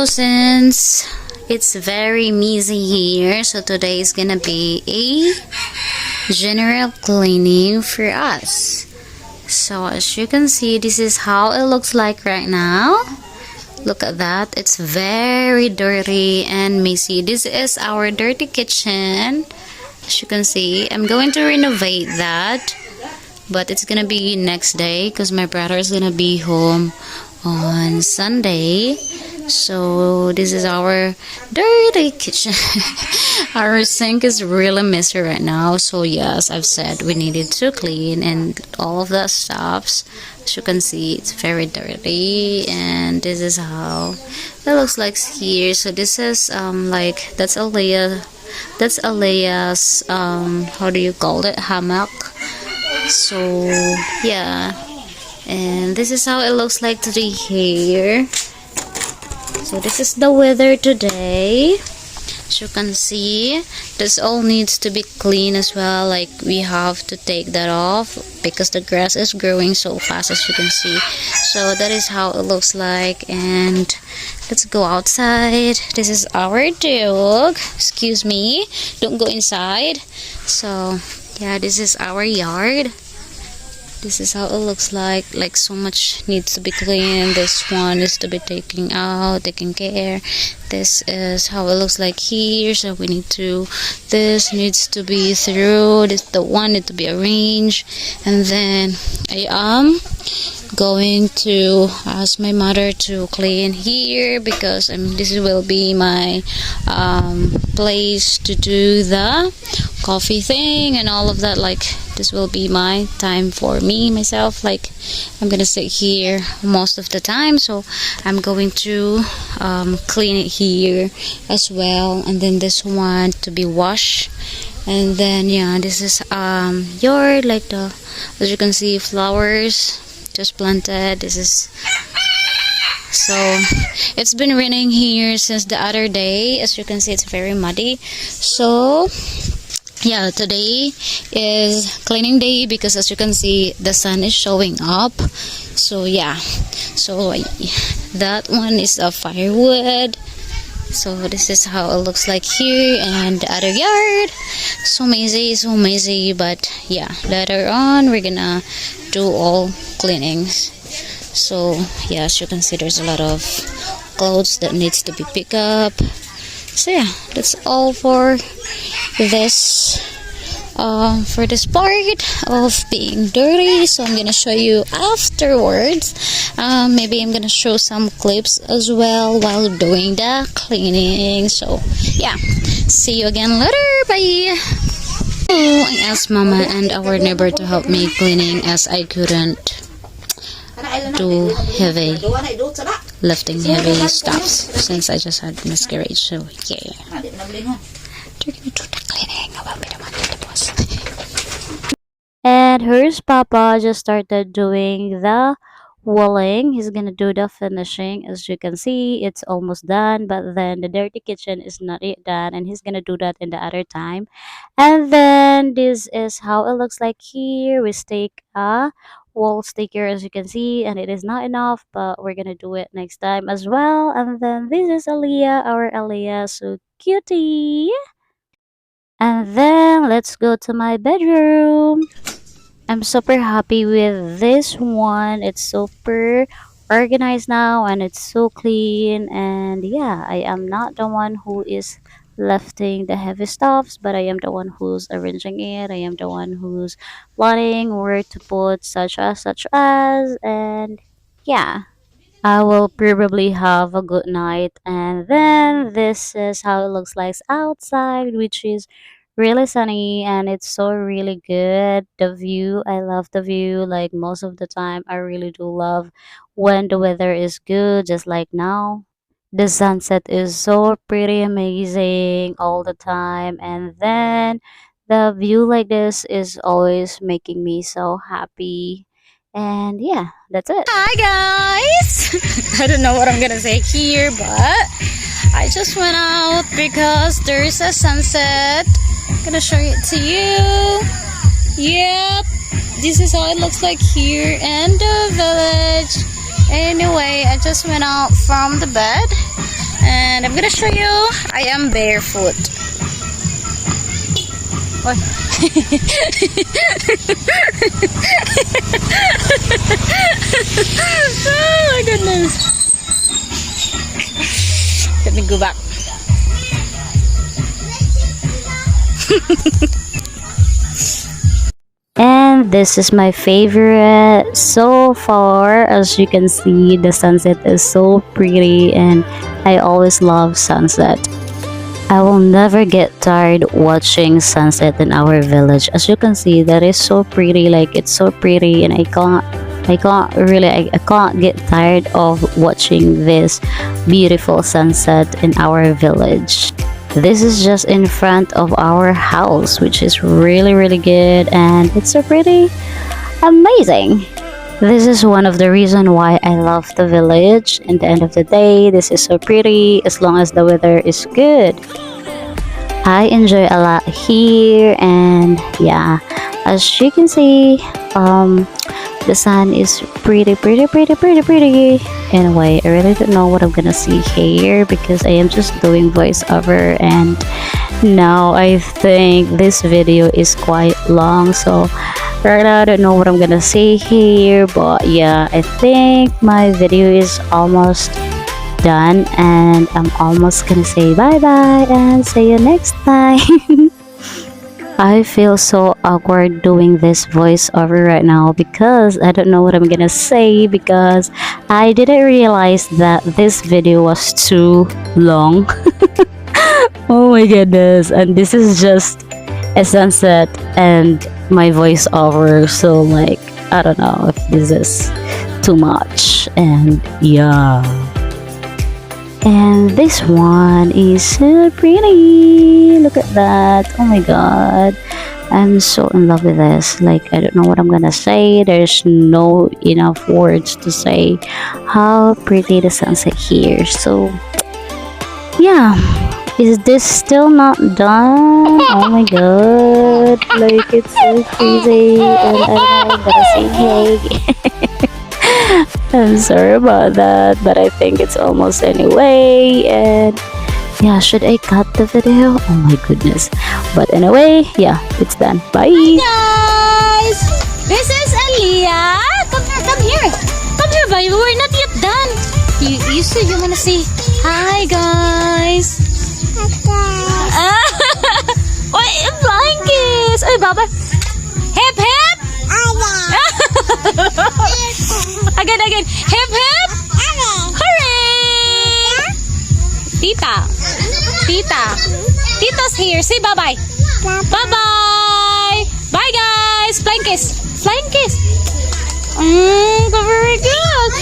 So since it's very messy here, so today is gonna be a general cleaning for us. So as you can see, this is how it looks like right now. Look at that, it's very dirty and messy. This is our dirty kitchen. As you can see, I'm going to renovate that, but it's gonna be next day because my brother is gonna be home on Sunday. So this is our dirty kitchen. Our sink is really messy right now, so yes, I've said we needed to clean and all of that stuff. As you can see, it's very dirty, and this is how it looks like here. So this is like that's Alea's how do you call it, hammock. So yeah, and this is how it looks like today here. So this is the weather today. As you can see, this all needs to be clean as well. Like we have to take that off because the grass is growing so fast, as you can see. So that is how it looks like, and let's go outside. This is our dog. Excuse me, don't go inside. So yeah, this is our yard. This is how it looks like so much needs to be cleaned. This one is to be taken out, taken care. This is how it looks like here. So we need to, this needs to be through, this the one need to be arranged. And then I am going to ask my mother to clean here because this will be my place to do the coffee thing and all of that. Like this will be my time for me myself. Like I'm gonna sit here most of the time, so I'm going to clean it here as well. And then this one to be washed. And then yeah, this is yard, like the, as you can see, flowers just planted. This is, so it's been raining here since the other day. As you can see, it's very muddy. So yeah, today is cleaning day because as you can see, the sun is showing up. So yeah, so that one is a firewood. So this is how it looks like here, and the other yard, so messy, but yeah, later on we're gonna do all cleanings. So yeah, as you can see, there's a lot of clothes that needs to be picked up. So yeah, that's all for this part of being dirty. So I'm gonna show you afterwards. Maybe I'm gonna show some clips as well while doing the cleaning. So yeah, see you again later. Bye. Oh, I asked Mama and our neighbor to help me cleaning as I couldn't do heavy lifting heavy stuffs since I just had miscarriage. So yeah, they're gonna do the cleaning. I will be the one to the boss. And here's Papa just started doing the walling. He's gonna do the finishing. As you can see, it's almost done, but then the dirty kitchen is not yet done, and he's gonna do that in the other time. And then this is how it looks like here. We stick a wall sticker, as you can see, and it is not enough, but we're gonna do it next time as well. And then this is Aaliyah, our Aaliyah, so cutie. And then let's go to my bedroom. I'm super happy with this one. It's super organized now and it's so clean. And yeah, I am not the one who is lifting the heavy stuffs, but I am the one who's arranging it. I am the one who's planning where to put such as, and yeah, I will probably have a good night. And then this is how it looks like outside, which is really sunny, and it's so really good. The view, I love the view. Like most of the time, I really do love when the weather is good, just like now. The sunset is so pretty amazing all the time, and then the view like this is always making me so happy. And yeah, that's it. Hi guys! I don't know what I'm gonna say here, but I just went out because there is a sunset. I'm gonna show it to you. Yep, this is how it looks like here in the village. Anyway, I just went out from the bed And I'm gonna show you. I am barefoot. Oy. Oh my goodness. Let me go back. And this is my favorite so far. As you can see, the sunset is so pretty and I always love sunset. I will never get tired watching sunset in our village. As you can see, that is so pretty. Like, it's so pretty and I can't get tired of watching this beautiful sunset in our village. This is just in front of our house, which is really good, and it's so pretty. Amazing. This is one of the reasons why I love the village. In the end of the day, this is so pretty as long as the weather is good. I enjoy a lot here, and yeah, as you can see, the sun is pretty. Anyway, I really don't know what I'm gonna see here because I am just doing voiceover, and now I think this video is quite long, so right now I don't know what I'm gonna say here. But yeah, I think my video is almost done and I'm almost gonna say bye bye and see you next time. I feel so awkward doing this voiceover right now because I don't know what I'm gonna say, because I didn't realize that this video was too long. Oh my goodness, and this is just a sunset and my voiceover, so like, I don't know if this is too much. And yeah, and this one is so pretty. Look at that. Oh my god, I'm so in love with this. Like, I don't know what I'm gonna say. There's no enough words to say how pretty the sunset here. So yeah, is this still not done? Oh my god, like, it's so crazy, and I don't know what I'm gonna say. Hey. I'm sorry about that, but I think it's almost anyway. And yeah, should I cut the video? Oh my goodness. But anyway, yeah, it's done. Bye. Hi guys! This is Aliyah. Come here. Come here, buddy. We're not yet done. You said you wanna say hi, guys. Oy, flying kiss. Oy, Baba. Hip hip. Again. Hip hip. Hooray! Tita's here. Say bye bye. Bye. Bye, guys. Flying kiss. Very good.